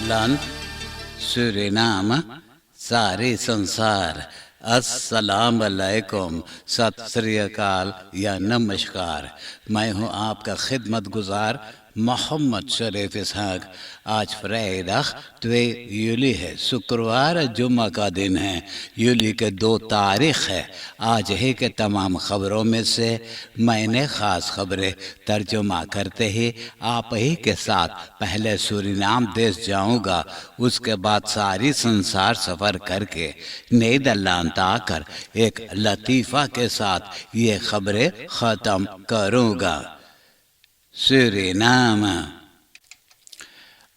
Nederland, Suriname, सारे संसार, अस्सलाम अलैकुम, सत श्री अकाल या नमस्कार। मैं हूँ आपका खिदमत गुजार मोहम्मद शरीफ इसहाक। आज फ्राइडे 2 यूली है, शुक्रवार जुम्मा का दिन है। यूली के 2 तारीख है। आज ही के तमाम खबरों में से मैंने ख़ास खबरें तर्जुमा करते ही आप ही के साथ पहले सूरीनाम देश जाऊंगा, उसके बाद सारी संसार सफ़र करके नीदरलैंड आकर एक लतीफ़ा के साथ ये खबरें ख़त्म करूंगा। सूरीनाम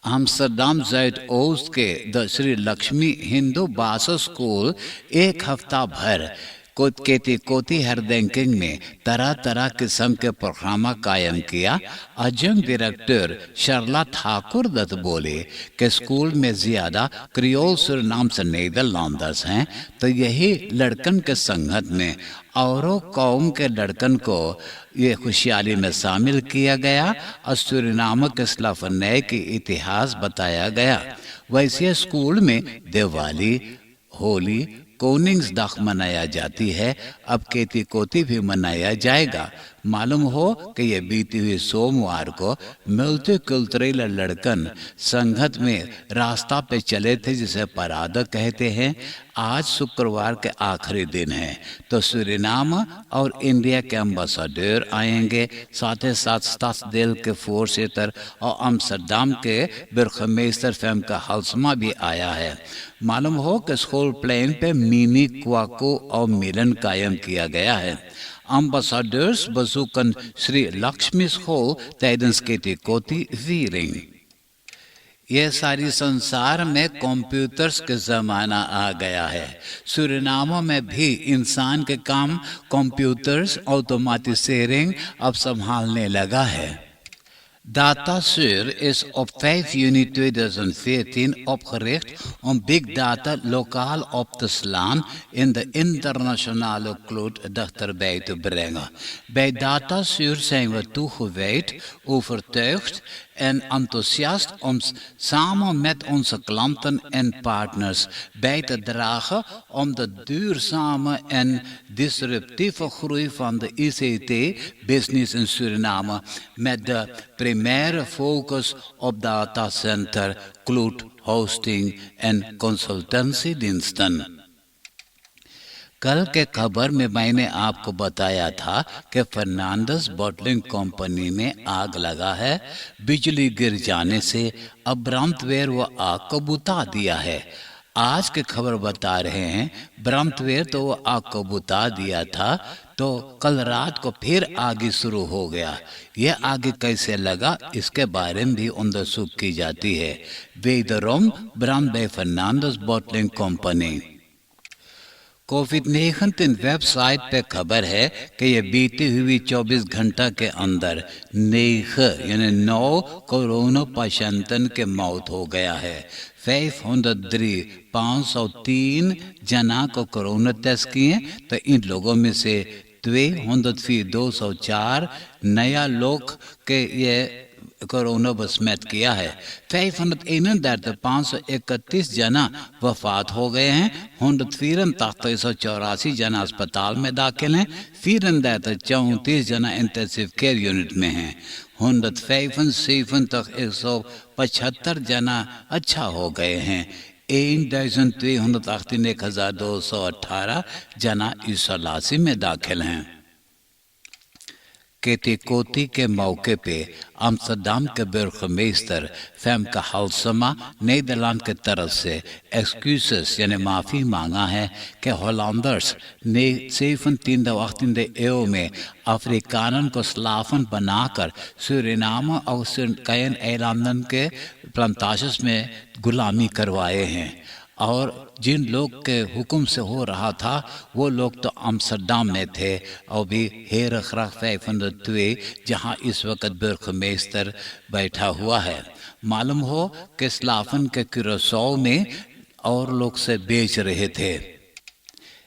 आम्स्टरडम zuidoost के द श्री लक्ष्मी हिंदू बास स्कूल एक हफ्ता भर कोती हरदेंकिंग में तरह तरह किस्म के प्रोग्राम कायम किया। अजंग डायरेक्टर शर्ला ठाकुर दत्त बोले कि स्कूल में ज़्यादा क्रियोल सूरीनाम से नीदरलैंडर्स हैं, तो यही लड़कन के संगत में औरों कौम के लड़कन को ये खुशहाली में शामिल किया गया और सूरीनाम के स्लाफने की इतिहास बताया गया। वैसे स्कूल में दिवाली, होली, कोनिंग्सdag मनाया जाती है। अब केती कोती भी मनाया जाएगा। मालूम हो कि ये बीती हुई सोमवार को मल्टीकल्चरल लड़कन संगत में रास्ता पे चले थे, जिसे परादा कहते हैं। आज शुक्रवार के आखिरी दिन है, तो सूरीनाम और इंडिया के एम्बेसडर आएंगे, साथ ही साथ स्टाड्सडेल के फोरसिटर और आम्स्टरडम के बुर्गमेस्टर फेमके हाल्समा भी आया है। मालूम हो कि स्कूल प्लेन पे मिनी क्वाको और मिलन कायम किया गया है। Ambassadeurs bezoeken Shri Lakshmi school tijdens केती viering। ये सारी संसार में कंप्यूटर्स के ज़माना आ गया है। सूरीनाम में भी इंसान के काम कंप्यूटर्स ऑटोमेटिसेरिंग अब संभालने लगा है। DataSur is op 5 juni 2014 opgericht om big data lokaal op te slaan en de internationale kloot dichterbij te brengen. Bij DataSur zijn we toegewijd, overtuigd en enthousiast om samen met onze klanten en partners bij te dragen om de duurzame en disruptieve groei van de ICT-business in Suriname met de primaire focus op datacenter, cloud hosting en consultancydiensten। कल के खबर में मैंने आपको बताया था कि Fernandez bottling company में आग लगा है। बिजली गिर जाने से अब ब्रह्मवेयर वो आग को बुता दिया है। आज के खबर बता रहे हैं ब्रह्मवेयर तो वो आग को बुता दिया था, तो कल रात को फिर आगे शुरू हो गया। यह आगे कैसे लगा, इसके बारे में भी उंदरसूख की जाती है। वेदरोम brand bij Fernandes bottling company. कोविड-19 वेबसाइट पे खबर है कि ये बीती हुई 24 घंटा के अंदर 9 कोरोना पेशेंटन के मौत हो गया है। 503 जना को कोरोना टेस्ट किए, तो इन लोगों में से 204 नया लोग के ये कोरोना बसमत किया है। 531 जना वफात हो गए हैं। 184 जना अस्पताल में दाखिल हैं। 34 जना इंटेंसिव केयर यूनिट में हैं। 175 जना अच्छा हो गए हैं। 1218 जना इस्लासी में दाखिल हैं। केती कोती के मौके पे आम्स्टरडम के बुर्गमेस्टर फेमके हाल्समा नीदरलैंड के तरफ से एक्सक्यूजेस यानी माफ़ी मांगा है कि होलैंडर्स ने 17e eeuw में अफ्रीकानन को स्लावन बनाकर सूरीनाम और कैन एलांडन के प्लांटाशंस में गुलामी करवाए हैं, और जिन लोग के हुक्म से हो रहा था वो लोग तो आम्स्टरडम में थे और भी हेरखराख 502 जहाँ इस वक्त बुर्गमेस्टर बैठा हुआ है। मालूम हो कि स्लावन के क्यूरासाओ में और लोग से बेच रहे थे।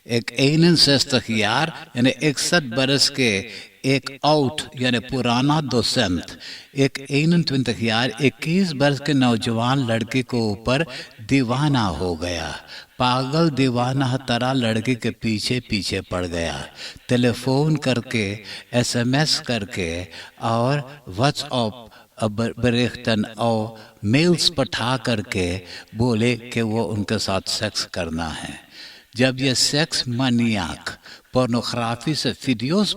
एक 61 यानी 61 बरस के एक आउट यानी पुराना दोस्त एक 21 वर्ष के नौजवान लड़की के ऊपर दीवाना हो गया। पागल दीवाना तरह लड़की के पीछे पीछे पड़ गया। टेलीफोन करके, एसएमएस करके और व्हाट्सएप बरेख्तन और मेल्स पठा करके बोले कि वो उनके साथ सेक्स करना है। जब ये सेक्स मनियाक पोर्नोग्राफी से वीडियोस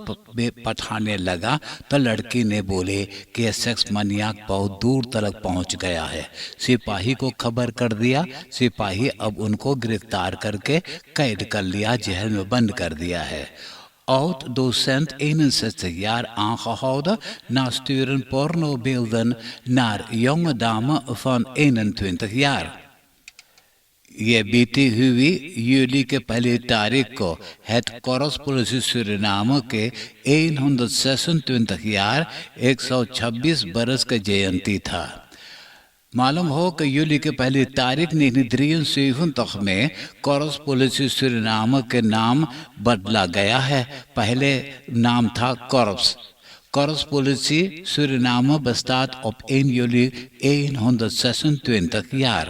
पठाने लगा तो लड़की ने बोले कि यह सेक्स मनियाक बहुत दूर तक पहुंच गया है। सिपाही को खबर कर दिया। सिपाही अब उनको गिरफ्तार करके कैद कर लिया, जेल में बंद कर दिया है। Oud docent 61 jaar aangehouden na sturen pornobeelden naar jonge dame van 21 jaar. ये बीती हुई यूली के पहली तारीख को हेड कोरस पुलिस सूरीनाम के 126 jaar 126 बरस का जयंती था। मालूम हो कि यूली की पहली तारीख 1973 में कोरस पुलिस सूरीनाम के नाम बदला गया है। पहले नाम था Koros. Koros politie Suriname bestaat op 1 juli 126 jaar.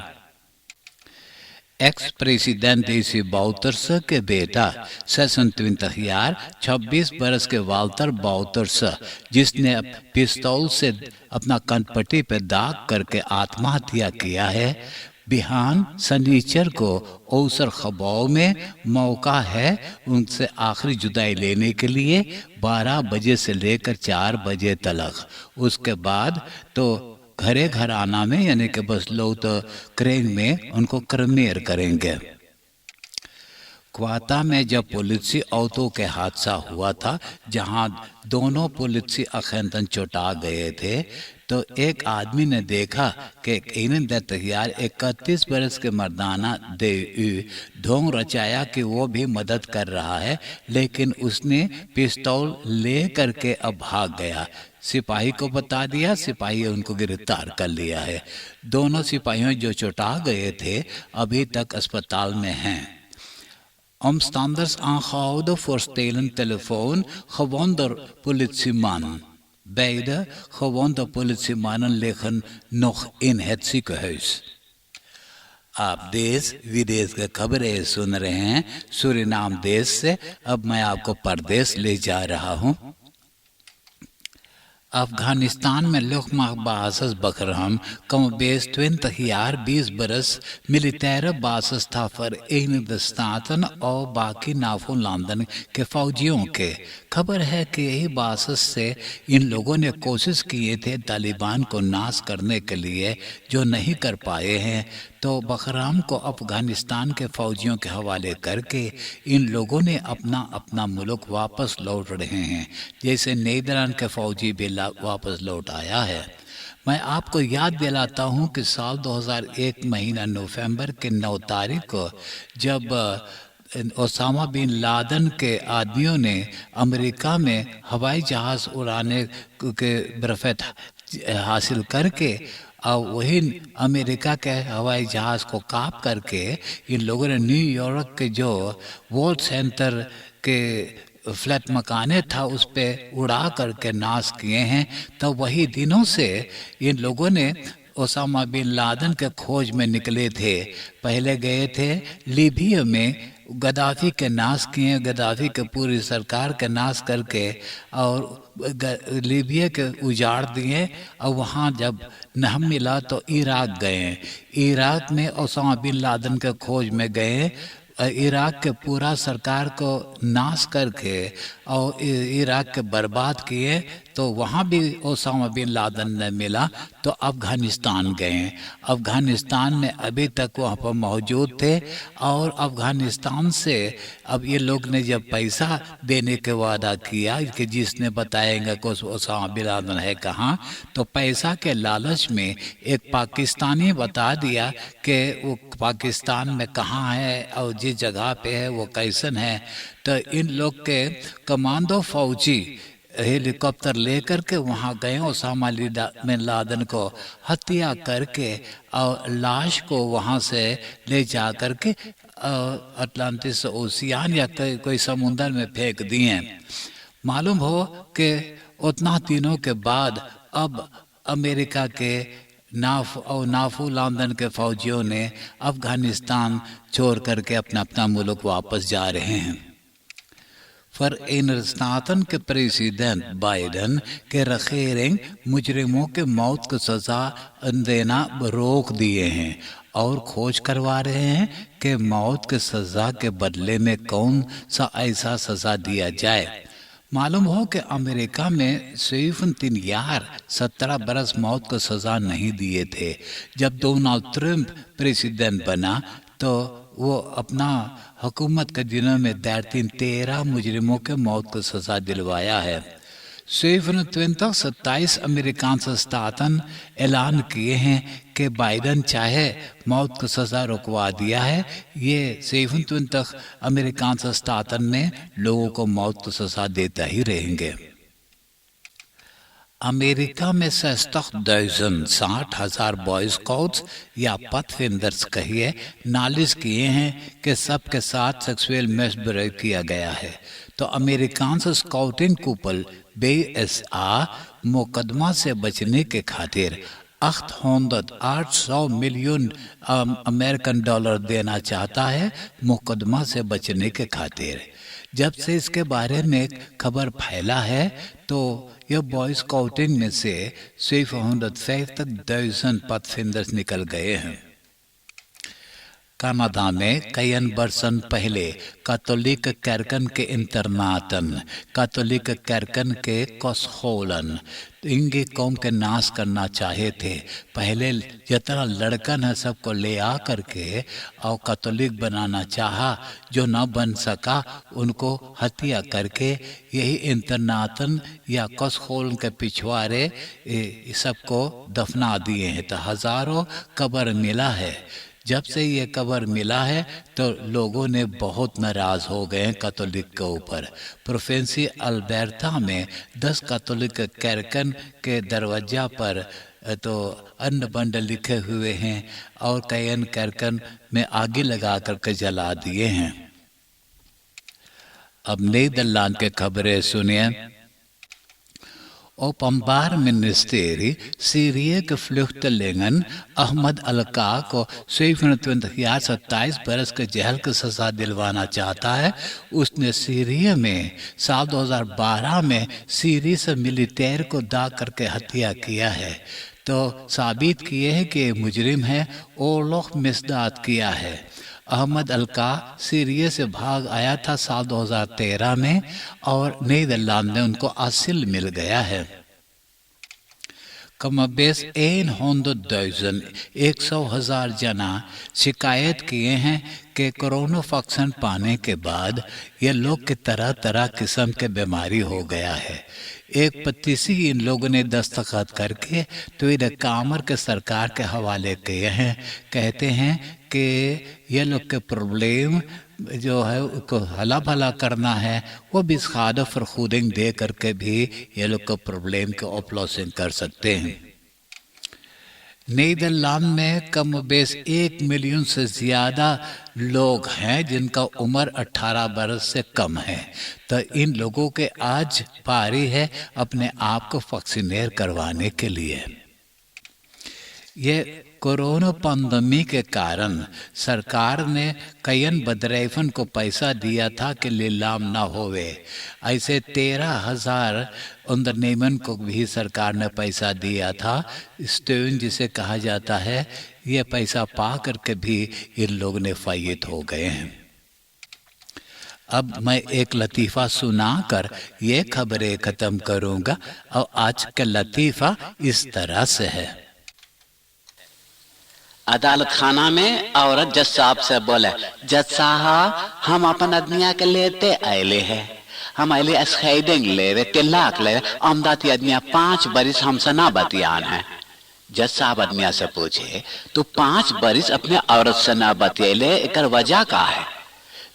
Ex president Desi Bouterse के बेटा 26 jaar 26 बरस के वाल्टर बाउतर्स, जिसने पिस्तौल से अपना कनपट्टी पे दाग करके आत्महत्या किया है, बिहान सनीचर को ओसर खबाव में मौका है उनसे आखिरी जुदाई लेने के लिए 12 बजे से लेकर 4 बजे तक। उसके बाद तो घरे घर आना में यानी कि बस लोग तो क्रेन में उनको क्रमेर करेंगे। क्वाता में जब पुलिसी ऑटो के हादसा हुआ था, जहां दोनों पुलिसी अखंडन चोटा गए थे, तो एक आदमी ने देखा कि 31 बरस के मर्दाना दे ढोंग रचाया कि वो भी मदद कर रहा है, लेकिन उसने पिस्तौल ले करके अब भाग गया। सिपाही को बता दिया, सिपाही उनको गिरफ्तार कर लिया है। दोनों सिपाहियों जो चोटा गए थे अभी तक अस्पताल में हैं। Omstanders aangehouden voor stelen telefoon, gewonder politieman. Beide gewonde politiemannen liggen nog in het ziekenhuis. आप देश विदेश के खबरें सुन रहे हैं सूरीनाम देश से। अब मैं आपको परदेश ले जा रहा हूं। अफगानिस्तान में luchtmachtbasis Bagram kwam beest 20 jaar 20 बरस मिलिटाire basis था Verenigde Staten और बाकी नाफों लंदन के फौजियों के। खबर है कि यही बासिस से इन लोगों ने कोशिश किए थे तालिबान को नाश करने के लिए, जो नहीं कर पाए हैं। तो बखराम को अफगानिस्तान के फौजियों के हवाले करके इन लोगों ने अपना अपना मुल्क वापस लौट रहे हैं, जैसे नीदरलैंड के फौजी भी वापस लौट आया है। मैं आपको याद दिलाता हूं कि साल 2001 महीना नवंबर के 9 तारीख को जब ओसामा बिन लादेन के आदमियों ने अमेरिका में हवाई जहाज़ उड़ाने के बरफ़त हासिल करके और वही अमेरिका के हवाई जहाज़ को काप करके इन लोगों ने न्यूयॉर्क के जो वर्ल्ड सेंटर के फ्लैट मकाने था उस पे उड़ा करके नाश किए हैं। तो वही दिनों से इन लोगों ने ओसामा बिन लादेन के खोज में निकले थे। पहले गए थे लीबिया में, गद्दाफी के नाश किए, गद्दाफी के पूरी सरकार के नाश करके और लीबिया के उजाड़ दिए। और वहाँ जब न मिला तो इराक गए। इराक में ओसामा बिन लादेन के खोज में गए। इराक के पूरा सरकार को नाश करके और इराक के बर्बाद किए। तो वहाँ भी ओसामा बिन लादेन ने मिला तो अफ़गानिस्तान गए। अफ़गानिस्तान में अभी तक वहाँ पर मौजूद थे और अफ़गानिस्तान से अब ये लोग ने जब पैसा देने के वादा किया कि जिसने बताएंगे कि ओसामा बिन लादेन है कहाँ, तो पैसा के लालच में एक पाकिस्तानी बता दिया कि वो पाकिस्तान में कहाँ है और जिस जगह पे है वो कैसन है। तो इन लोग के कमांडो फौजी हेलीकॉप्टर लेकर के वहाँ गए। ओसामा बिन लादेन को हत्या करके और लाश को वहाँ से ले जा करके अटलांटिस ओशियान या कोई समुंदर में फेंक दिए। मालूम हो कि उतना दिनों के बाद अब अमेरिका के नाफू लंदन के फौजियों ने अफगानिस्तान छोड़ करके अपना अपना मुल्क वापस जा रहे हैं। Verenigde के प्रेसिडेंट बाइडन के रखेरेंग मुजरिमों के मौत की सज़ा देना रोक दिए हैं और खोज करवा रहे हैं कि मौत की सज़ा के बदले में कौन सा ऐसा सज़ा दिया जाए। मालूम हो कि अमेरिका में सिर्फ 17 बरस मौत को सज़ा नहीं दिए थे। जब डोनाल्ड ट्रंप प्रेसिडेंट बना तो वो अपना हुकूमत के दिनों में 13 मुजरिमों के मौत को सज़ा दिलवाया है। 27 अमेरिकानse staten ऐलान किए हैं कि बाइडन चाहे मौत की सज़ा रुकवा दिया है, ये 27 अमेरिकानse staten में लोगों को मौत की सज़ा देता ही रहेंगे। अमेरिका में 60,000 बॉय स्काउट्स या पथफिंदर्स कहिए नालिश किए हैं कि सबके साथ सेक्सुअल मिसबिहेव किया गया है। तो अमेरिकान स्काउटिंग कूपल BSA मुकदमा से बचने के खातिर 800 मिलियन अमेरिकन डॉलर देना चाहता है मुकदमा से बचने के खातिर। जब से इसके बारे में खबर फैला है तो यह बॉय स्काउटिंग में से सिर्फ 150,000 पथफिंदर्स निकल गए हैं। कनाडा में कई बरसन पहले कैथोलिक कैरकन के इंटरनाटन, कैथोलिक कैरकन के कसखोलन इंगे कौम के नाश करना चाहे थे। पहले जितना लड़कन है सबको ले आ करके और कैथोलिक बनाना चाहा, जो न बन सका उनको हत्या करके यही इंटरनाटन या कसखोलन के पिछवाड़े सबको दफना दिए हैं। तो हजारों कब्र मिला है। जब से ये कब्र मिला है तो लोगों ने बहुत नाराज़ हो गए कैथोलिक के ऊपर। प्रोविंसी अल्बर्टा में 10 कैथोलिक कैरकन के दरवाजा पर तो अन्न बंड लिखे हुए हैं और कई कैरकन में आगे लगा करके जला दिए हैं। अब नीदरलैंड के खबरें सुनिए। Openbaar Ministerie Syrië vluchtelingen Ahmad Alka को 27 या 27 बरस के जेल की सज़ा दिलवाना चाहता है। उसने सीरिया में साल 2012 में सीरी से मिलिटेयर को दाग करके हत्या किया है। तो साबित किए हैं कि मुजरिम है और लोग मिसदाद किया है। अहमद अलका सीरिया से भाग आया था साल 2013 में और नीदरलैंड में उनको असिल मिल गया है। कमबेश 100,000 जना शिकायत किए हैं कि कोरोना वैक्सीन पाने के बाद ये लोग के तरह तरह किस्म के बीमारी हो गया है। एक पत्तीसी इन लोगों ने दस्तखत करके तो ये कामर के सरकार के हवाले किए हैं। कहते हैं कि ये लोग के प्रॉब्लम जो है उसको हला भला करना है, वो भी खाद फरखूदिंग दे करके भी ये लोग को प्रॉब्लम के ऑपलोसिंग कर सकते हैं। नीदरलैंड में कम बेस 1 मिलियन से ज़्यादा लोग हैं जिनका उम्र 18 बरस से कम है। तो इन लोगों के आज पारी है अपने आप को वैक्सीनेट करवाने के लिए। ये कोरोना पैंडेमिक के कारण सरकार ने कईन बदरैफन को पैसा दिया था कि नीलाम ना होवे। ऐसे 13,000 उंदरनेमन को भी सरकार ने पैसा दिया था। स्टोन जिसे कहा जाता है, ये पैसा पा करके भी इन लोग ने फ़ायद हो गए हैं। अब मैं एक लतीफ़ा सुनाकर ये खबरें ख़त्म करूँगा और आज का लतीफ़ा इस तरह से है। अदालत खाना में औरत जज साहब से बोले, जज साहब हम अपन आदमिया के लेते आयले है, हम आयले एसखेडिंग ले रहे तिलाक ले अमदाती आदमिया 5 बरिस हमसे ना बतियान है। जज साहब आदमिया से पूछे, तो 5 बरिस अपने औरत से ना बतियाले, एक वजह का है?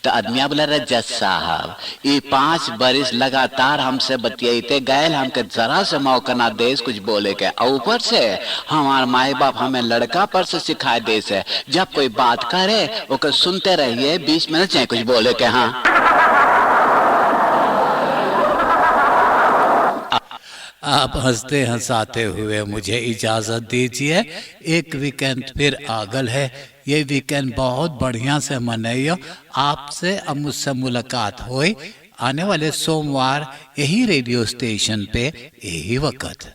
तो आदमिया बोला, रे जज साहब ये 5 बरिस लगातार हमसे बतियाते गए, हमके जरा से मौका ना दे कुछ बोले के। ऊपर से हमारे माए बाप हमें लड़का पर से सिखाए दे से जब कोई बात करे ओके सुनते रहिए, 20 मिनट चाहे कुछ बोले के। हाँ आप हंसते हंसाते हुए मुझे इजाज़त दीजिए। एक वीकेंड फिर आगल है। ये वीकेंड बहुत बढ़िया से मनाइयो। आपसे अब मुझसे मुलाकात हुई आने वाले सोमवार यही रेडियो स्टेशन पे यही वक्त।